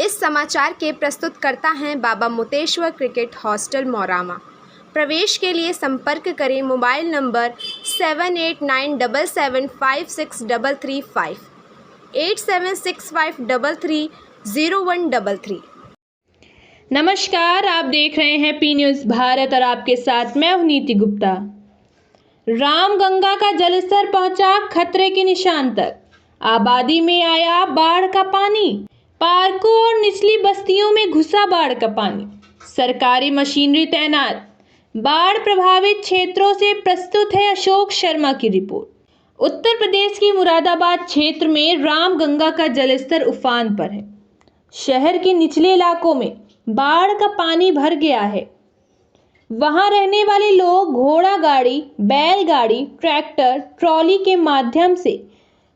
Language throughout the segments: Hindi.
इस समाचार के प्रस्तुतकर्ता हैं बाबा मुतेश्वर क्रिकेट हॉस्टल मौरामा। प्रवेश के लिए संपर्क करें मोबाइल नंबर 7897756335 8765330133। नमस्कार, आप देख रहे हैं पी न्यूज़ भारत और आपके साथ मैं हूं नीति गुप्ता। रामगंगा का जलस्तर पहुंचा खतरे के निशान तक। आबादी में आया बाढ़ का पानी। पार्कों और निचली बस्तियों में घुसा बाढ़ का पानी। सरकारी मशीनरी तैनात। बाढ़ प्रभावित क्षेत्रों से प्रस्तुत है अशोक शर्मा की रिपोर्ट। उत्तर प्रदेश की मुरादाबाद क्षेत्र में रामगंगा का जलस्तर उफान पर है। शहर के निचले इलाकों में बाढ़ का पानी भर गया है। वहां रहने वाले लोग घोड़ा गाड़ी, बैलगाड़ी, ट्रैक्टर, ट्रॉली के माध्यम से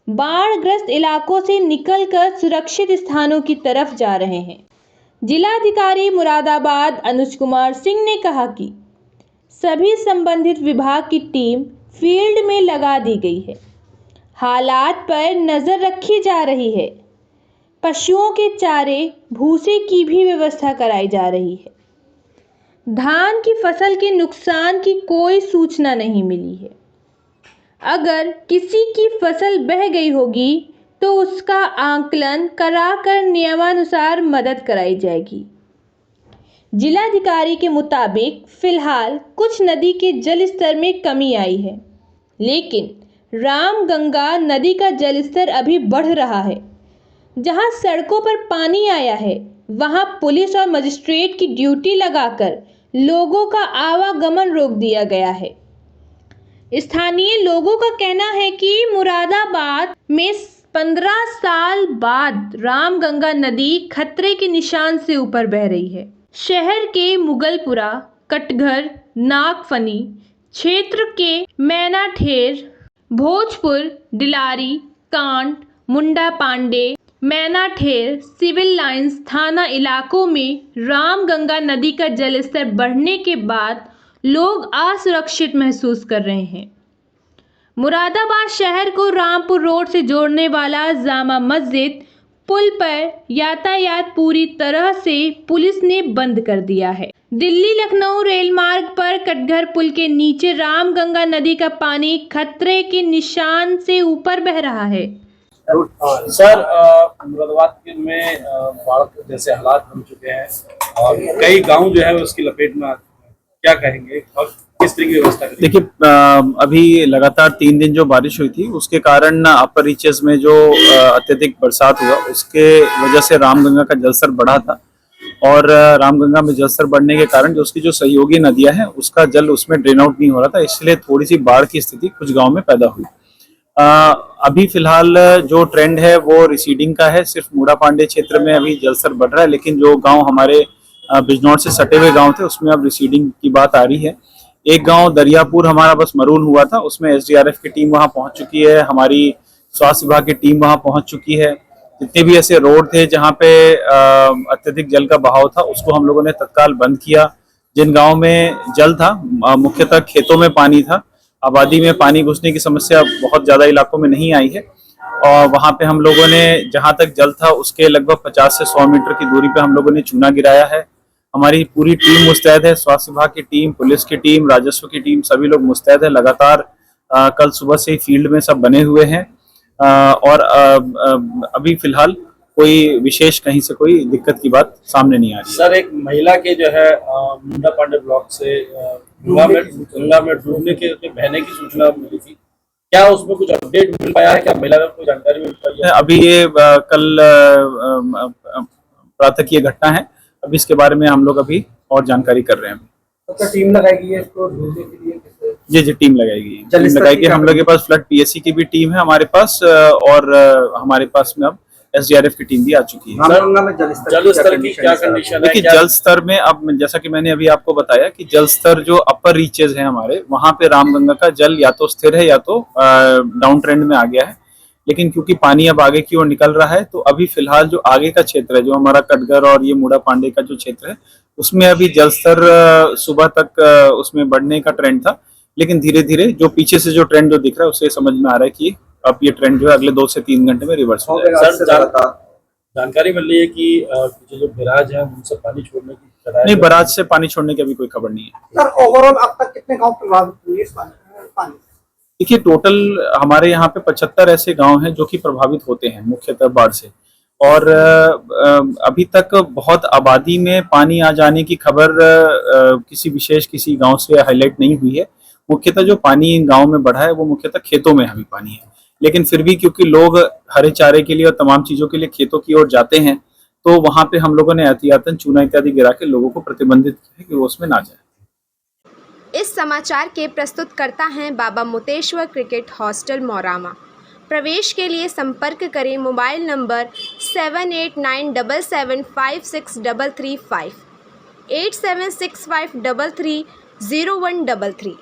बाढ़ग्रस्त इलाकों से निकलकर सुरक्षित स्थानों की तरफ जा रहे हैं। जिलाधिकारी मुरादाबाद अनुज कुमार सिंह ने कहा कि सभी संबंधित विभाग की टीम फील्ड में लगा दी गई है। हालात पर नजर रखी जा रही है। पशुओं के चारे, भूसे की भी व्यवस्था कराई जा रही है। धान की फसल के नुकसान की कोई सूचना नहीं मिली है। अगर किसी की फसल बह गई होगी तो उसका आकलन कराकर नियमानुसार मदद कराई जाएगी। जिलाधिकारी के मुताबिक फिलहाल कुछ नदी के जल स्तर में कमी आई है, लेकिन रामगंगा नदी का जलस्तर अभी बढ़ रहा है। जहां सड़कों पर पानी आया है, वहां पुलिस और मजिस्ट्रेट की ड्यूटी लगाकर लोगों का आवागमन रोक दिया गया है। स्थानीय लोगों का कहना है कि मुरादाबाद में 15 साल बाद रामगंगा नदी खतरे के निशान से ऊपर बह रही है। शहर के मुगलपुरा, कटघर, नागफनी क्षेत्र के मैनाठेर, भोजपुर, डिलारी, कांट, मुंडा पांडे, मैनाठेर, सिविल लाइंस थाना इलाकों में रामगंगा नदी का जलस्तर बढ़ने के बाद लोग असुरक्षित महसूस कर रहे हैं। मुरादाबाद शहर को रामपुर रोड से जोड़ने वाला जामा मस्जिद पुल पर यातायात पूरी तरह से पुलिस ने बंद कर दिया है। दिल्ली लखनऊ रेल मार्ग पर कटघर पुल के नीचे रामगंगा नदी का पानी खतरे के निशान से ऊपर बह रहा है। सर, मुरादाबाद में बाढ़ जैसे हालात बन चुके हैं और कई गांव जो है उसकी लपेट में, क्या कहेंगे और किस तरीके की व्यवस्था करेंगे? देखिए, अभी लगातार 3 दिन जो बारिश हुई थी उसके कारण अपर रीचेस में जो अत्यधिक बरसात हुआ उसके वजह से रामगंगा का जलस्तर बढ़ा था और रामगंगा में जलस्तर बढ़ने के कारण जो उसकी जो सहयोगी नदियां हैं उसका जल उसमें ड्रेन आउट नहीं हो रहा था, इसलिए थोड़ी सी बाढ़ की स्थिति कुछ गाँव में पैदा हुई। अभी फिलहाल जो ट्रेंड है वो रिसीडिंग का है। सिर्फ मूड़ा पांडे क्षेत्र में अभी जलस्तर बढ़ रहा है, लेकिन जो गाँव हमारे बिजनौर से सटे हुए गांव थे उसमें अब रिसीडिंग की बात आ रही है। एक गांव दरियापुर हमारा बस मरून हुआ था, उसमें एसडीआरएफ की टीम वहां पहुंच चुकी है, हमारी स्वास्थ्य विभाग की टीम वहां पहुंच चुकी है। जितने भी ऐसे रोड थे जहां पे अत्यधिक जल का बहाव था उसको हम लोगों ने तत्काल बंद किया। जिन गाँव में जल था, मुख्यतः खेतों में पानी था, आबादी में पानी घुसने की समस्या बहुत ज्यादा इलाकों में नहीं आई है और वहां पे हम लोगों ने जहां तक जल था उसके लगभग 50 से 100 मीटर की दूरी पे हम लोगों ने चूना गिराया है। हमारी पूरी टीम मुस्तैद है, स्वास्थ्य विभाग की टीम, पुलिस की टीम, राजस्व की टीम, सभी लोग मुस्तैद है। लगातार कल सुबह से ही फील्ड में सब बने हुए हैं और अभी फिलहाल कोई विशेष कहीं से कोई दिक्कत की बात सामने नहीं आ रही। सर, एक महिला के जो है मुंडा पांडे ब्लॉक से गंगा में डूबने के बहने की सूचना मिली थी, क्या उसमें कुछ अपडेट मिल पाया है? क्या महिला में कोई जानकारी मिल पाई है? अभी ये कल प्रातः की घटना है, अभी इसके बारे में हम लोग अभी और जानकारी कर रहे हैं। तो टीम लगाई है इसको ढूंढने के लिए? जी, टीम लगाएगी। हम लोग के पास फ्लड पीएससी की भी टीम है हमारे पास और हमारे पास में अब एसडीआरएफ की टीम भी आ चुकी है। रामगंगा में जल स्तर की क्या कंडीशन है? देखिए, जल स्तर में अब जैसा कि मैंने अभी आपको बताया कि जल स्तर जो अपर रीचेज है हमारे, वहां पे रामगंगा का जल या तो स्थिर है या तो डाउन ट्रेंड में आ गया है। लेकिन क्योंकि पानी अब आगे की ओर निकल रहा है तो अभी फिलहाल जो आगे का क्षेत्र है, जो हमारा कटघर और ये मूड़ा पांडे का जो क्षेत्र है, उसमें अभी जल स्तर सुबह तक उसमें बढ़ने का ट्रेंड था, लेकिन धीरे धीरे जो पीछे से जो ट्रेंड जो दिख रहा है उससे समझ में आ रहा है कि अब ये ट्रेंड जो है अगले 2 से 3 घंटे में रिवर्स हो जाएगा। जानकारी मिल रही है कि जो बैराज है उनसे पानी छोड़ने की नहीं, बराज से पानी छोड़ने की अभी कोई खबर नहीं है। सर ओवरऑल अब तक कितने गांव प्रभावित हुए इस पानी से? देखिए, टोटल हमारे यहाँ पे 75 ऐसे गांव हैं जो कि प्रभावित होते हैं मुख्यतः बाढ़ से, और अभी तक बहुत आबादी में पानी आ जाने की खबर किसी गांव से हाईलाइट नहीं हुई है। मुख्यतः जो पानी गांव में बढ़ा है वो मुख्यतः खेतों में अभी पानी है, लेकिन फिर भी क्योंकि लोग हरे चारे के लिए और तमाम चीजों के लिए खेतों की ओर जाते हैं, तो वहां पे हम लोगों ने एहतियातन चूना इत्यादि गिरा के लोगों को प्रतिबंधित किया है कि वो उसमें ना जाए। इस समाचार के प्रस्तुतकर्ता हैं बाबा मोतेश्वर क्रिकेट हॉस्टल मौरामा। प्रवेश के लिए संपर्क करें मोबाइल नंबर 7897756335 8765330133।